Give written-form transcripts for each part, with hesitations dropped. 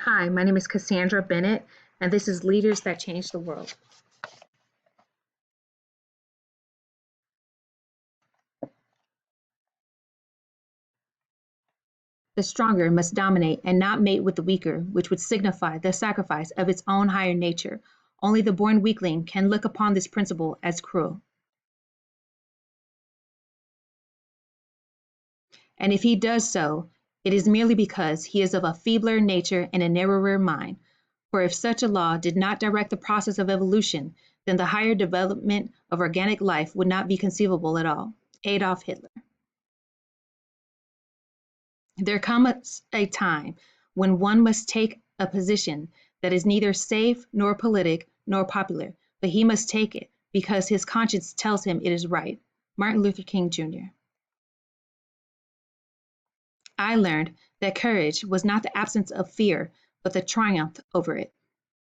Hi, my name is Cassandra Bennett, and this is Leaders That Change the World. The stronger must dominate and not mate with the weaker, which would signify the sacrifice of its own higher nature. Only the born weakling can look upon this principle as cruel. And if he does so, it is merely because he is of a feebler nature and a narrower mind. For if such a law did not direct the process of evolution, then the higher development of organic life would not be conceivable at all. Adolf Hitler. There comes a time when one must take a position that is neither safe nor politic nor popular, but he must take it because his conscience tells him it is right. Martin Luther King Jr. I learned that courage was not the absence of fear, but the triumph over it.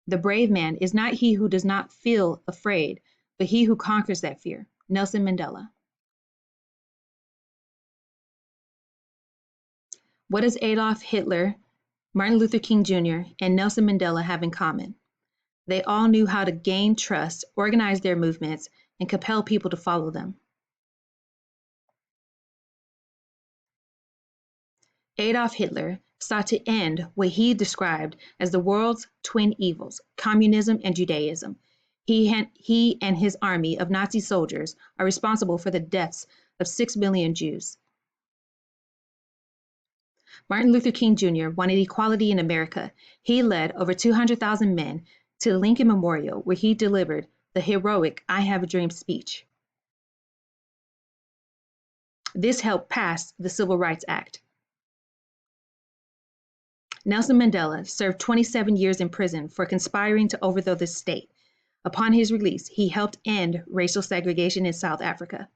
The brave man is not he who does not feel afraid, but he who conquers that fear. Nelson Mandela. What does Adolf Hitler, Martin Luther King Jr., and Nelson Mandela have in common? They all knew how to gain trust, organize their movements, and compel people to follow them. Adolf Hitler sought to end what he described as the world's twin evils, communism and Judaism. He and his army of Nazi soldiers are responsible for the deaths of 6 million Jews. Martin Luther King Jr. wanted equality in America. He led over 200,000 men to the Lincoln Memorial, where he delivered the heroic I Have a Dream speech. This helped pass the Civil Rights Act. Nelson Mandela served 27 years in prison for conspiring to overthrow the state. Upon his release, he helped end racial segregation in South Africa.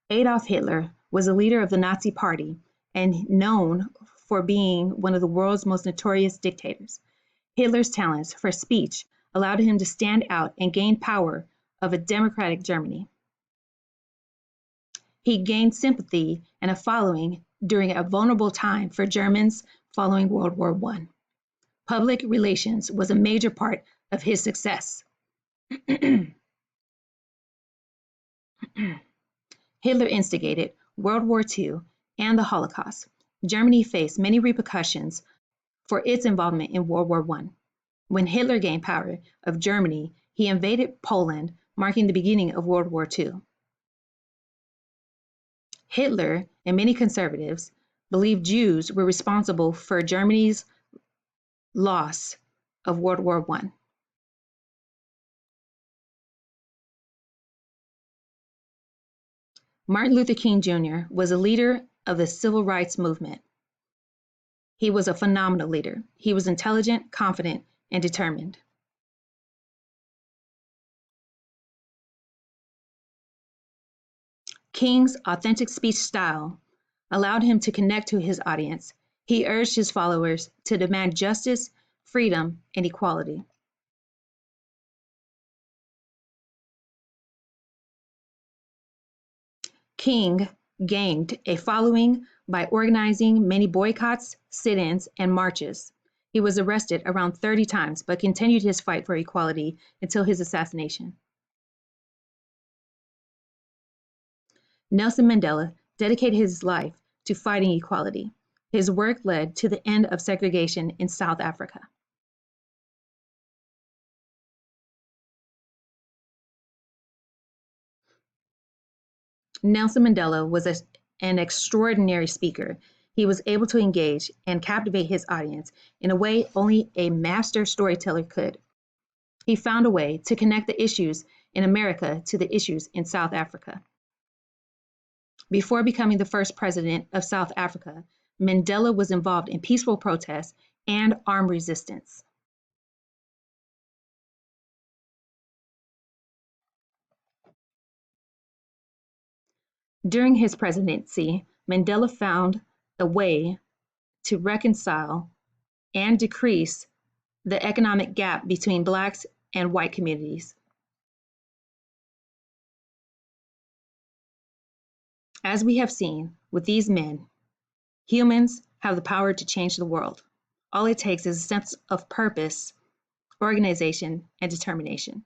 Adolf Hitler was a leader of the Nazi Party and known for being one of the world's most notorious dictators. Hitler's talents for speech allowed him to stand out and gain power of a democratic Germany. He gained sympathy and a following during a vulnerable time for Germans following World War I. Public relations was a major part of his success. Hitler instigated World War II and the Holocaust. Germany faced many repercussions for its involvement in World War I. When Hitler gained power of Germany, he invaded Poland, marking the beginning of World War II. Hitler and many conservatives believed Jews were responsible for Germany's loss of World War I. Martin Luther King Jr. was a leader of the civil rights movement. He was a phenomenal leader. He was intelligent, confident, and determined. King's authentic speech style allowed him to connect to his audience. He urged his followers to demand justice, freedom, and equality. King gained a following by organizing many boycotts, sit-ins, and marches. He was arrested around 30 times, but continued his fight for equality until his assassination. Nelson Mandela dedicated his life to fighting equality. His work led to the end of segregation in South Africa. Nelson Mandela was an extraordinary speaker. He was able to engage and captivate his audience in a way only a master storyteller could. He found a way to connect the issues in America to the issues in South Africa. Before becoming the first president of South Africa, Mandela was involved in peaceful protests and armed resistance. During his presidency, Mandela found a way to reconcile and decrease the economic gap between Blacks and white communities. As we have seen with these men, Humans have the power to change the world. All it takes is a sense of purpose, organization, and determination.